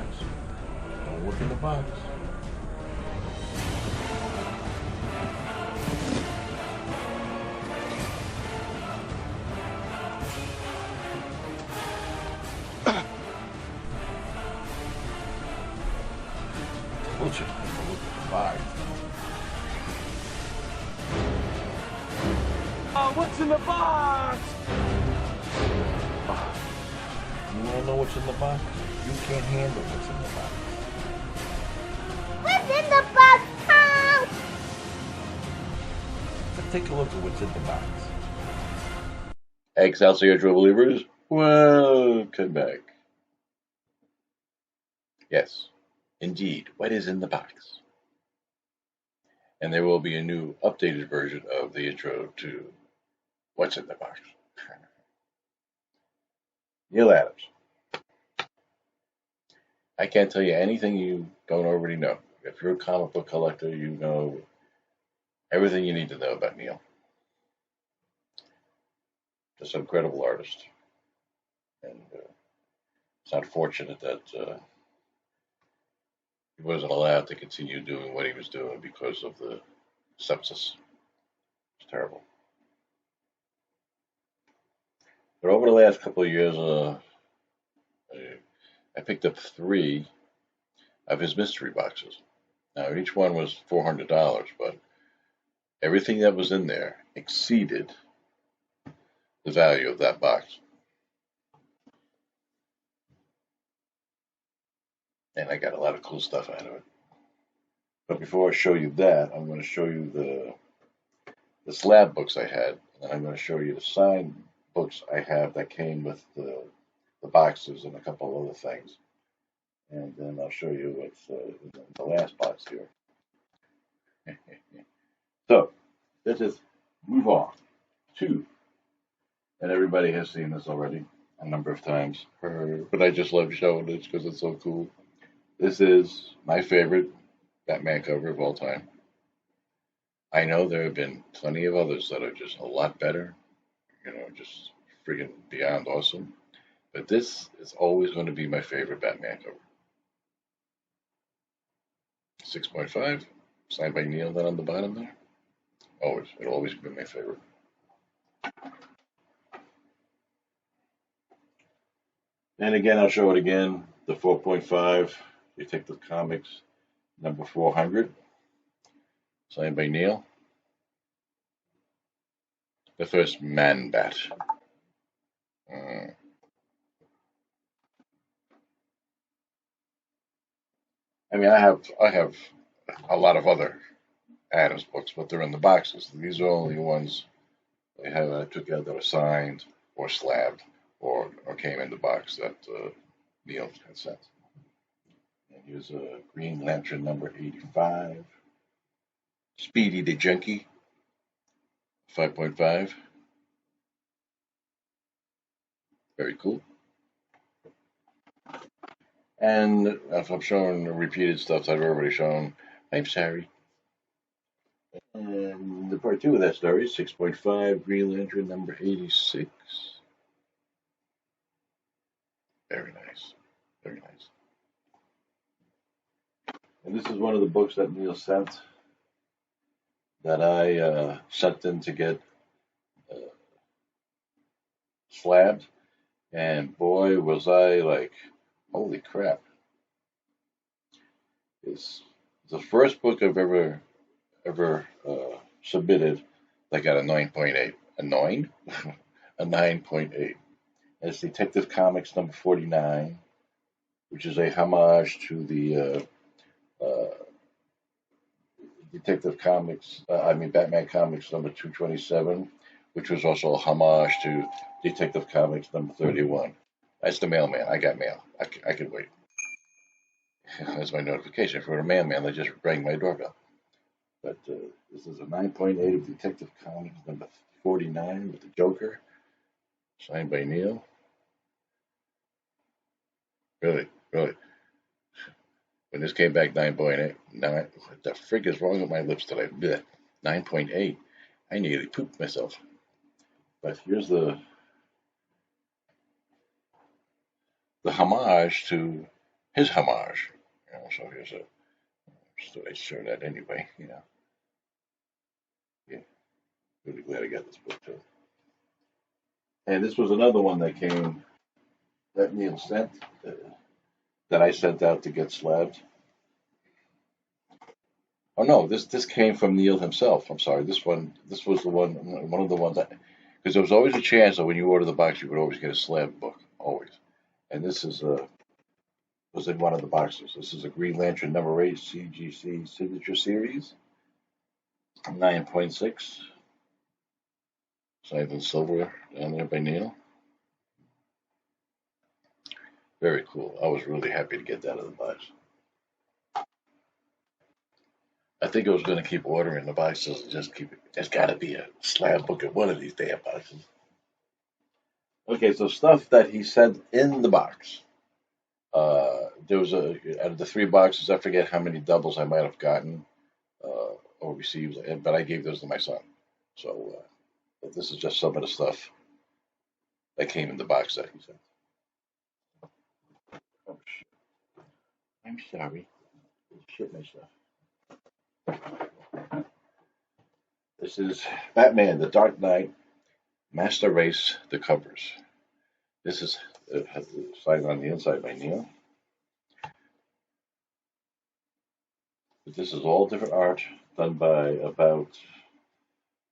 box. Don't look in the box. Told you, don't look in the box. Oh, what's in the box? You don't know what's in the box? You can't handle what's in the box. What's in the box, Tom? Let's take a look at what's in the box. Excelsior True Believers, welcome back. Yes, indeed, what is in the box? And there will be a new updated version of the intro to What's in the Box. Neal Adams. I can't tell you anything you don't already know. If you're a comic book collector, you know everything you need to know about Neal. Just an incredible artist. And it's unfortunate that he wasn't allowed to continue doing what he was doing because of the sepsis. It's terrible. But over the last couple of years, I picked up 3 of his mystery boxes. Now, each one was $400, but everything that was in there exceeded the value of that box. And I got a lot of cool stuff out of it. But before I show you that, I'm going to show you the slab books I had, and I'm going to show you the signed books I have that came with the boxes and a couple other things. And then I'll show you what's in the last box here. So, let's just move on to, and everybody has seen this already a number of times, but I just love showing this because it's so cool. This is my favorite Batman cover of all time. I know there have been plenty of others that are just a lot better, just freaking beyond awesome. But this is always going to be my favorite Batman cover. 6.5, signed by Neal, that on the bottom there. Always, it'll always be my favorite. And again, I'll show it again. The 4.5, Detective Comics, number 400, signed by Neal. The first Man-Bat. I mean, I have a lot of other Adams books, but they're in the boxes. These are only the ones I took out that were signed or slabbed or came in the box that Neal had sent. And here's a Green Lantern number 85. Speedy the Junkie, 5.5. Very cool. And if I'm showing repeated stuff that I've already shown, I'm sorry. And the part 2 of that story, 6.5, Green Lantern number 86. Very nice. Very nice. And this is one of the books that Neal sent that I sent in to get slabbed. And boy, was I like, holy crap. It's the first book I've ever submitted that got a 9.8. A 9? A 9.8. It's Detective Comics number 49, which is a homage to the Batman Comics number 227, which was also a homage to Detective Comics number 31. That's the mailman. I got mail. I could wait. That's my notification. For a mailman, they just rang my doorbell. But this is a 9.8 of Detective Comics number 49 with the Joker, signed by Neal. Really, really. When this came back 9.8, what the frig is wrong with my lips today? 9.8. I nearly pooped myself. But here's the homage to his homage. So here's a. So I showed that anyway. Yeah, really glad I got this book too. And this was another one that came that Neal sent that I sent out to get slabbed. Oh no, this came from Neal himself. I'm sorry. This was the one of the ones that because there was always a chance that when you order the box, you would always get a slab book, always. And this is was in one of the boxes. This is a Green Lantern #8 CGC Signature Series, 9.6, signed in silver down there by Neal. Very cool. I was really happy to get that in the box. I think I was going to keep ordering the boxes and just keep it. There's got to be a slab book in one of these damn boxes. Okay, so stuff that he sent in the box. There was out of the 3 boxes, I forget how many doubles I might have gotten or received, but I gave those to my son. So this is just some of the stuff that came in the box that he sent. Oh, shit. I'm sorry. Shit myself. This is Batman, The Dark Knight, Master Race, the covers. This is signed on the inside by Neal. But this is all different art done by about,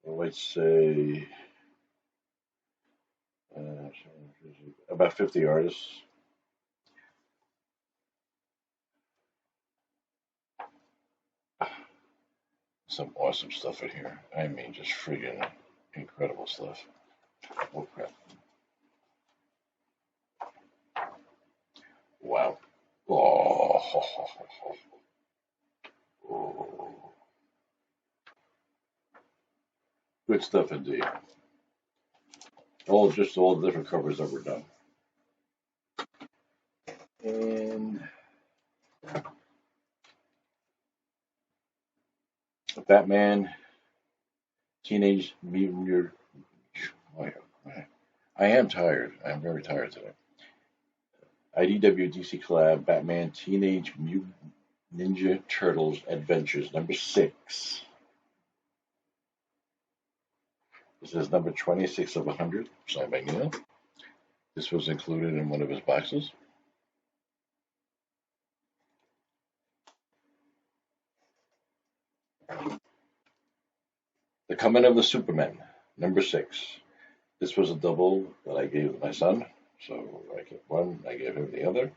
let's say, about 50 artists. Some awesome stuff in here. I mean, just friggin' incredible stuff. Oh, crap. Wow. Oh, oh. Good stuff indeed. All the different covers that were done. And Batman, Teenage Mutant. I am tired. I am very tired today. IDW DC collab Batman Teenage Mutant Ninja Turtles Adventures #6. This is number 26 of 100, signed by Neal. This was included in one of his boxes. The Coming of the Supermen, #6. This was a double that I gave to my son, so I kept one, I gave him the other.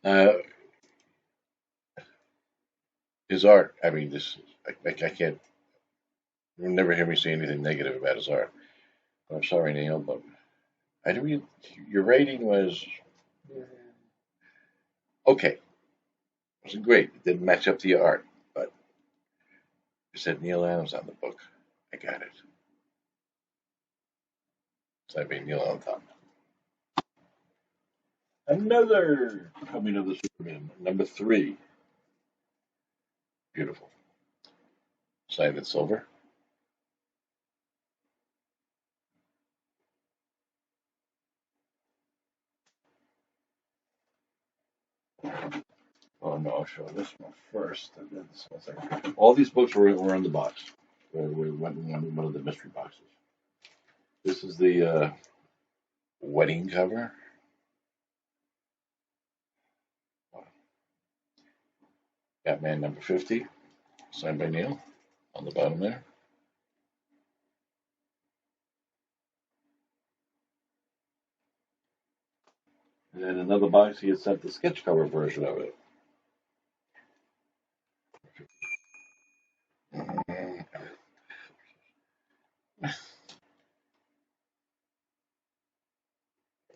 Uh, his art, I mean, I can't, you'll never hear me say anything negative about his art. I'm sorry, Neal, but your rating was okay. It wasn't great. It didn't match up to your art, but you said Neal Adams on the book. I got it. So I made Neal on top. Another Coming of the Superman, #3. Beautiful. Signed in silver. Oh no, I'll show this one first. And then this one second. All these books were in the box. We went in one of the mystery boxes. This is the wedding cover. Batman #50, signed by Neal on the bottom there. And then another box, he had sent the sketch cover version of it. There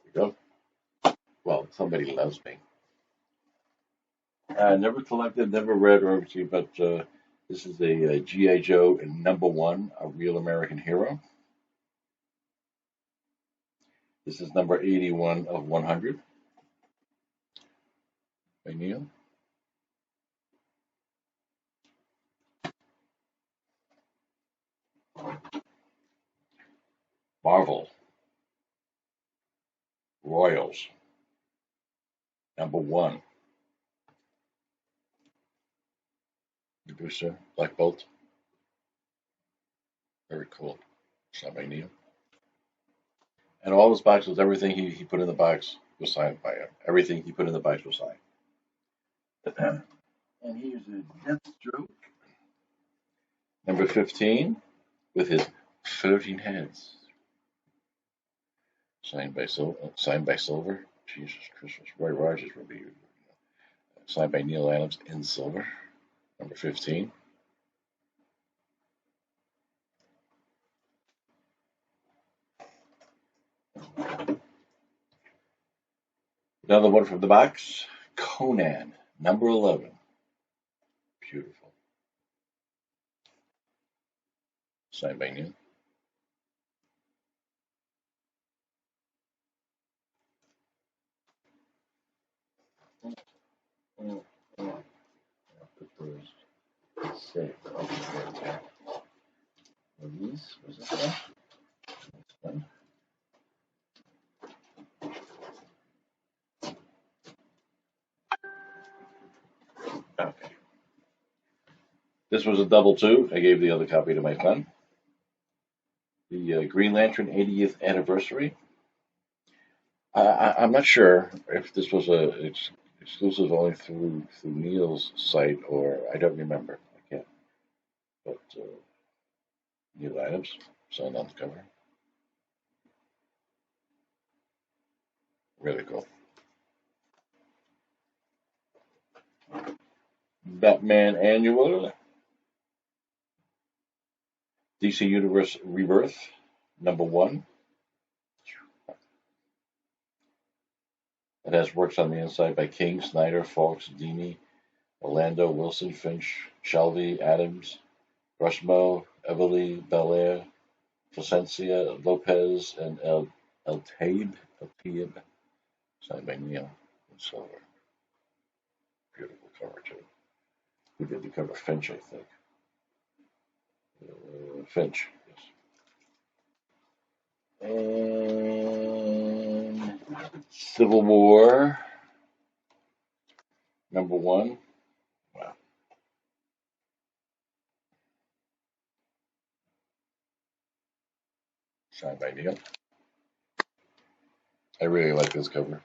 we go. Well, somebody loves me. I never collected, never read or seen, but this is a G.I. Joe #1, A Real American Hero. This is number 81 of 100 by Neal. Marvel, Royals, #1. Producer, Black Bolt. Very cool. Signed by Neal. And all his boxes, everything he put in the box was signed by him. Everything he put in the box was signed. And here's a Deathstroke. Number 15 with his 13 heads. Signed by Silver. Jesus Christmas. Roy Rogers would be signed by Neal Adams in silver. Number 15. Another one from the box. Conan, number 11. Beautiful. Signed by Neal. Put those safe. Release. Was this one? Okay. This was a double too. I gave the other copy to my son. The Green Lantern 80th anniversary. I'm not sure if this was exclusive only through Neal's site, or I don't remember. I can't. But Neal Adams signed on the cover. Really cool. Batman Annual. DC Universe Rebirth, number 1. It has works on the inside by King, Snyder, Fawkes, Dini, Orlando, Wilson, Finch, Shelby, Adams, Rushmo, Everly, Belair, Placencia, Lopez, and El Taib, signed by Neal in silver. Beautiful cover too. Who did the cover? Finch, I think. Finch, yes. And Civil War, number 1. Wow. Signed by Neal. I really like this cover.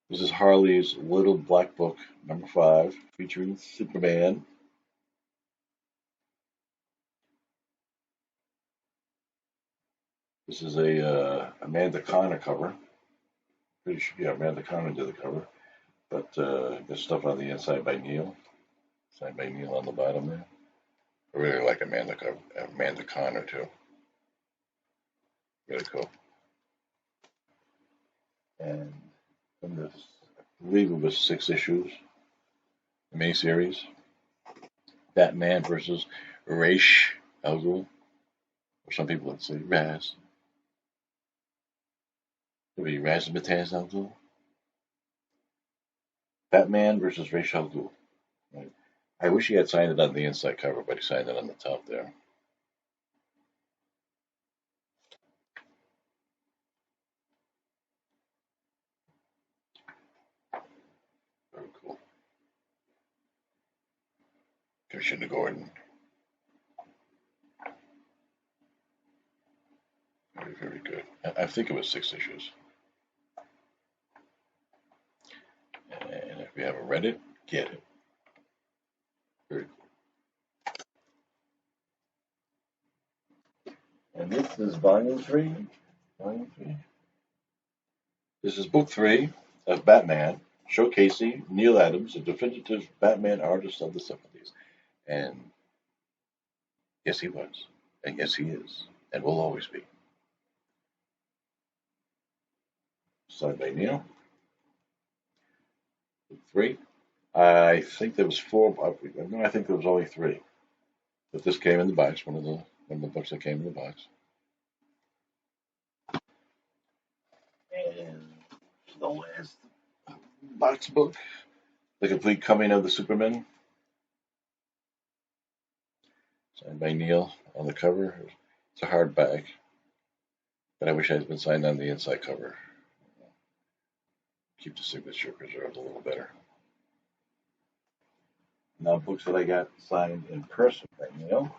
This is Harley's Little Black Book, number 5, featuring Superman. This is a Amanda Conner cover. Pretty sure, yeah, Amanda Conner did the cover. But there's stuff on the inside by Neal. Signed by Neal on the bottom there. I really like Amanda Conner too. Really cool. And from this, I believe it was 6 issues, the miniseries. Batman versus Ra's al Ghul, or some people would say Raz. It would be Razzmatazz al Ghul. Batman versus Ra's al Ghul. Right. I wish he had signed it on the inside cover, but he signed it on the top there. Very cool. Commissioner Gordon. Very, very good. I think it was 6 issues. And if you haven't read it, get it. Very cool. And this is volume 3. Volume 3. This is book 3 of Batman, showcasing Neal Adams, a definitive Batman artist of the 70s. And yes, he was. And yes, he is. And will always be. Signed by Neal. Book 3. I think there was 4. No, I think there was only 3. But this came in the box, one of the books that came in the box. And the last box book, The Complete Coming of the Superman. Signed by Neal on the cover. It's a hardback, but I wish it had been signed on the inside cover. keep the signature preserved a little better. Now, books that I got signed in person by Neal.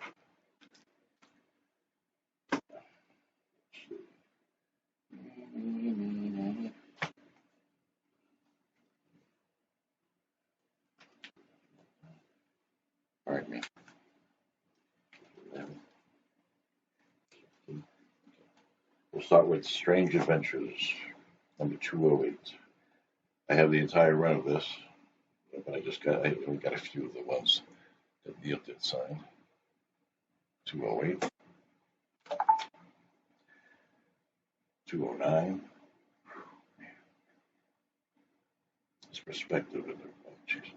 Pardon me. We'll start with Strange Adventures, number 208. I have the entire run of this, but I only got a few of the ones that Neal did sign. 208. 209. This perspective of the, oh, Jesus.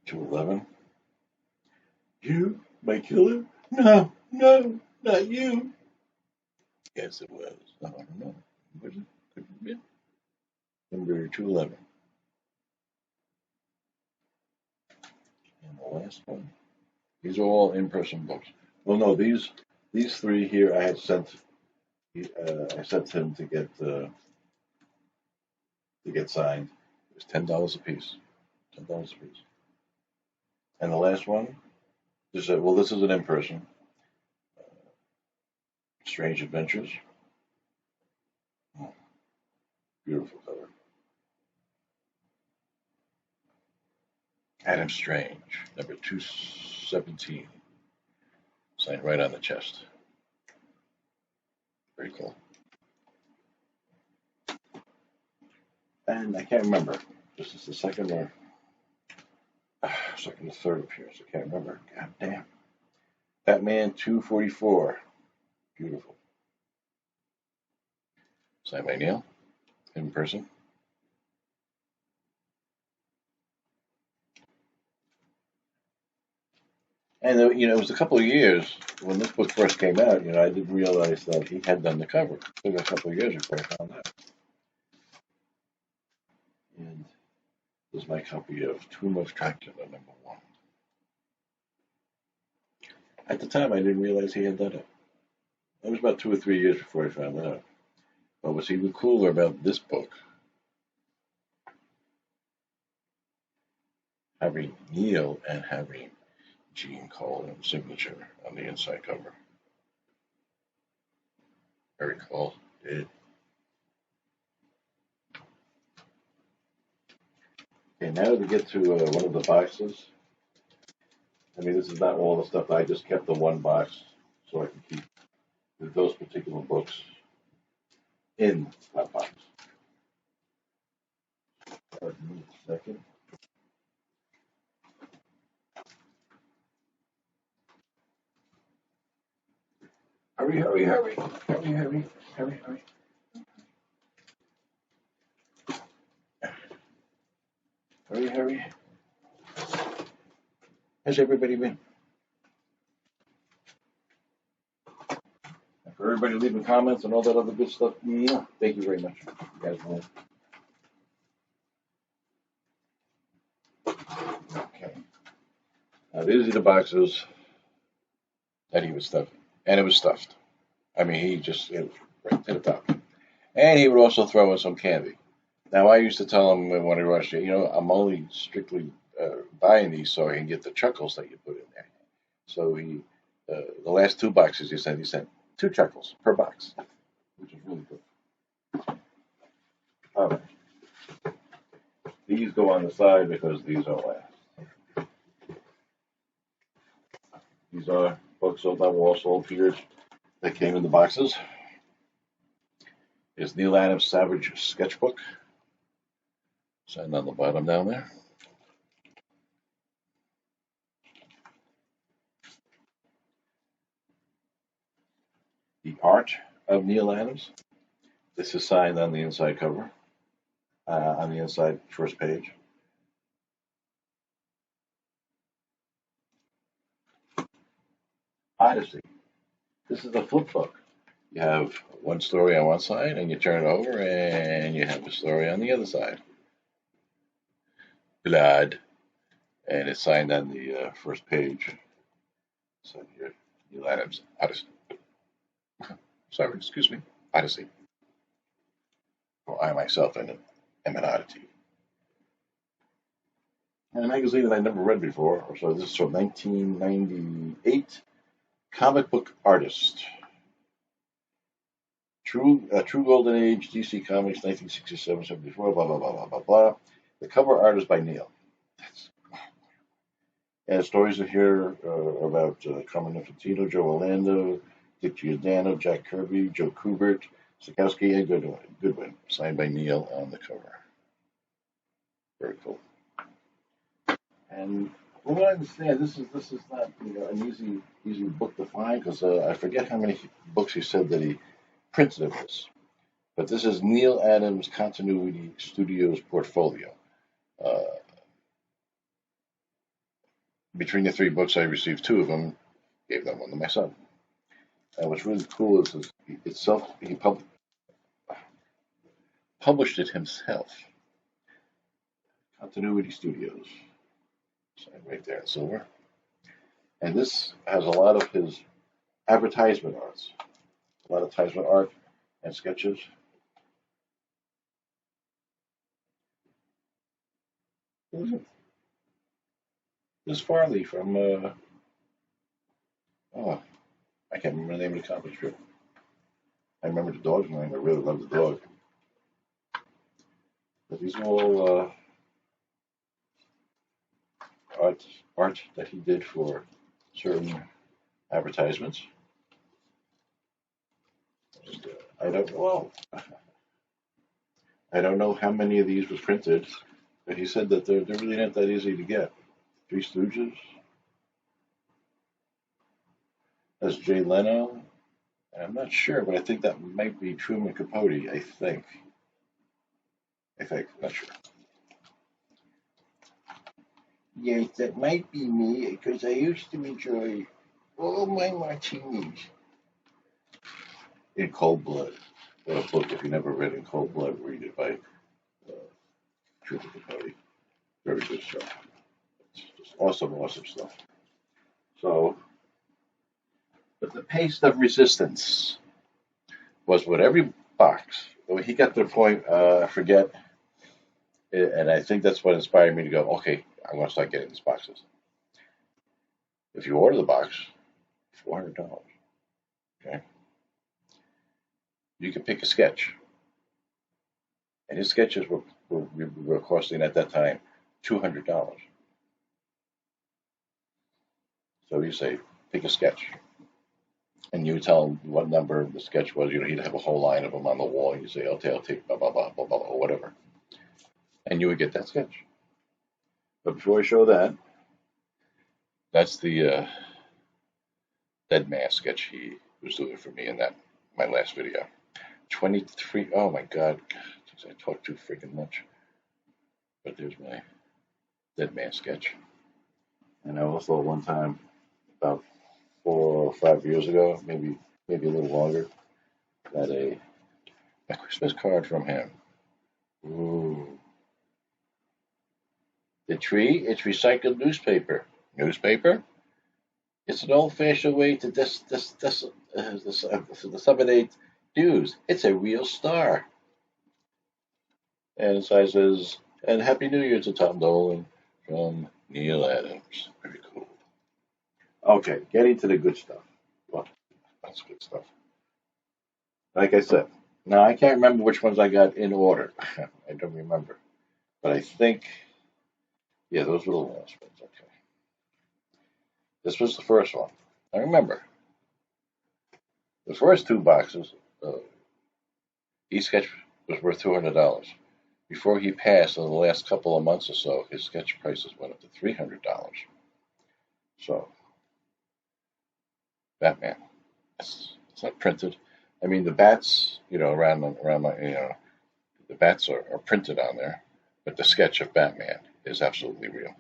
211. You, my killer? No, no, not you. Yes, it was. I don't know. Was it? Could it be? Number 211. And the last one. These are all in-person books. Well, no, these three here I had sent. I sent him to get signed. It was $10 a piece. $10 a piece. And the last one, this is an in-person. Strange Adventures. Oh, beautiful cover. Adam Strange, number 217. Signed right on the chest. Very cool. And I can't remember. This is the second or third appearance. I can't remember. God damn. Batman 244. Beautiful. Signed by Neal. In person. And it was a couple of years when this book first came out. I didn't realize that he had done the cover. It took a couple of years before I found out. And this is my copy of Tomb of Dracula, number 1. At the time, I didn't realize he had done it. It was about 2 or 3 years before I found out. But what's even cooler about this book, having Neal and having Gene Colan signature on the inside cover. Very cool. Okay, now to get to one of the boxes. I mean, this is not all the stuff. I just kept the one box so I can keep those particular books in that box. Pardon me a second. Hurry, hurry, hurry. Hurry, hurry, hurry, hurry. Hurry, hurry. How's everybody been? And for everybody leaving comments and all that other good stuff, thank you very much. You guys win. Okay. Now these are the boxes that he was stuffing. And it was stuffed. I mean, it was right to the top. And he would also throw in some candy. Now, I used to tell him when he rushed it, I'm only strictly buying these so I can get the chuckles that you put in there. So the last 2 boxes he sent 2 chuckles per box, which is really good. All right. These go on the side because these are last. These are books sold by Wall Sold Peers that came in the boxes. Is Neal Adams' Savage Sketchbook. Signed on the bottom down there. The Art of Neal Adams. This is signed on the inside cover, on the inside first page. Odyssey. This is a flip book. You have one story on one side, and you turn it over, and you have a story on the other side. Blood. and it's signed on the first page. So here, Neal Adams, Odyssey. Sorry, excuse me, Odyssey. Well, I myself am an oddity. And a magazine that I never read before. So this is from 1998. Comic Book Artist. True Golden Age, DC Comics, 1967-74, blah, blah, blah, blah, blah, blah. The cover art is by Neal. And stories are here about Carmen Infantino, Joe Orlando, Dick Giordano, Jack Kirby, Joe Kubert, Stokowski, and Goodwin. Signed by Neal on the cover. Very cool. And from what I understand, this is not an easy book to find because I forget how many books he said that he printed of this. But this is Neal Adams Continuity Studios portfolio. Between the three books, I received two of them, gave them one to my son. And what's really cool is he published it himself. Continuity Studios, right there in silver. And this has a lot of his advertisement arts, a lot of advertisement art and sketches. Who is it? This is Farley from, I can't remember the name of the comic strip. I remember the dog's name. I really love the dog. But these are all art that he did for certain advertisements. And, I don't know how many of these was printed, but he said that they're really not that easy to get. Three Stooges. That's Jay Leno. And I'm not sure, but I think that might be Truman Capote. I think. Not sure. Yes, that might be me, because I used to enjoy all my martinis in Cold Blood. What a book! If you never read In Cold Blood, read it by Truman Capote. Very good stuff. It's just awesome stuff. So, but the pace of resistance was with every box. When he got to the point, I forget, and I think that's what inspired me to go, okay, I'm going to start getting these boxes. If you order the box, $400. Okay. You can pick a sketch. And his sketches were costing at that time $200. So you say, pick a sketch. And you tell him what number the sketch was. He'd have a whole line of them on the wall. And you say, okay, I'll take blah, blah, blah, blah, blah, or whatever. And you would get that sketch. But before I show that, that's the Dead Man sketch he was doing for me in my last video. 23, oh my God, I talk too freaking much. But there's my Dead Man sketch. And I also one time, about 4 or 5 years ago, maybe a little longer, got a Christmas card from him. Ooh. The tree, it's recycled newspaper. Newspaper? It's an old-fashioned way to disseminate news. It's a real star. And inside says, and Happy New Year to Tom Dolan from Neal Adams. Very cool. Okay, getting to the good stuff. Well, that's good stuff. Like I said, now I can't remember which ones I got in order. I don't remember. But I think, yeah, those were the last ones. Okay. This was the first one. I remember. The first two boxes, each sketch was worth $200. Before he passed, in the last couple of months or so, his sketch prices went up to $300. So, Batman. It's not printed. I mean, the bats, around my, the bats are printed on there, but the sketch of Batman is absolutely real.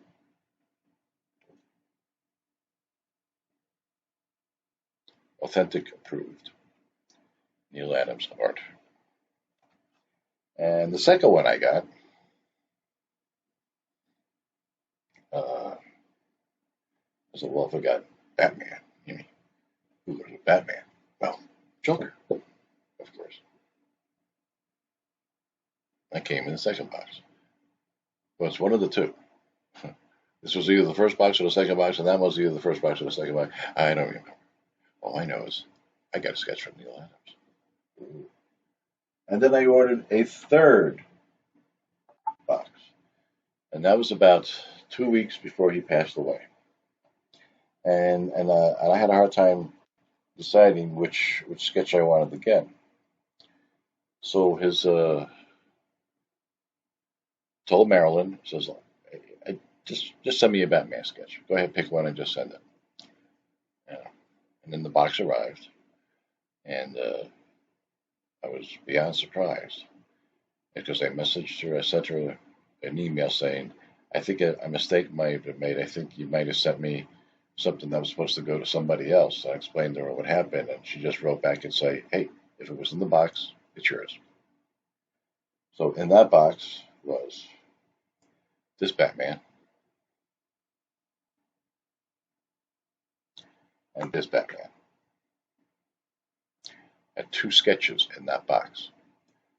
Authentic, approved. Neal Adams art. And the second one I got, I said, well, I forgot Batman. You mean, who was Batman? Well, Joker, of course. That came in the second box. Well, it's one of the two. This was either the first box or the second box, and that was either the first box or the second box. I don't remember. All I know is I got a sketch from Neal Adams. Ooh. And then I ordered a third box. And that was about 2 weeks before he passed away. And I had a hard time deciding which sketch I wanted to get. So his told Marilyn, says, just send me a Batman sketch. Go ahead, pick one and just send it. Yeah. And then the box arrived, and I was beyond surprised because I messaged her. I sent her an email saying, I think a mistake might have been made. I think you might have sent me something that was supposed to go to somebody else. I explained to her what happened, and she just wrote back and say, hey, if it was in the box, it's yours. So in that box was this Batman and this Batman. And two sketches in that box.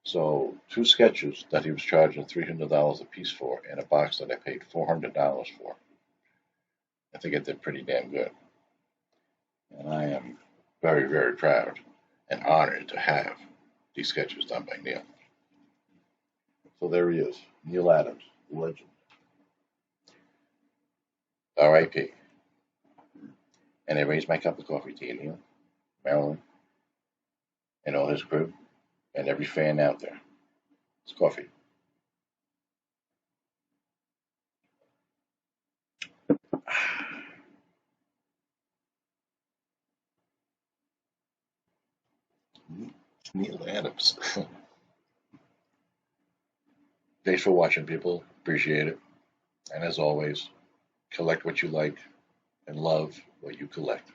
So two sketches that he was charging $300 a piece for in a box that I paid $400 for. I think I did pretty damn good. And I am very, very proud and honored to have these sketches done by Neal. So there he is, Neal Adams, legend. R.I.P. And I raised my cup of coffee to you, Neal, Marilyn, and all his crew, and every fan out there. It's coffee. Neal Adams. Thanks for watching, people. Appreciate it. And as always, collect what you like and love what you collect.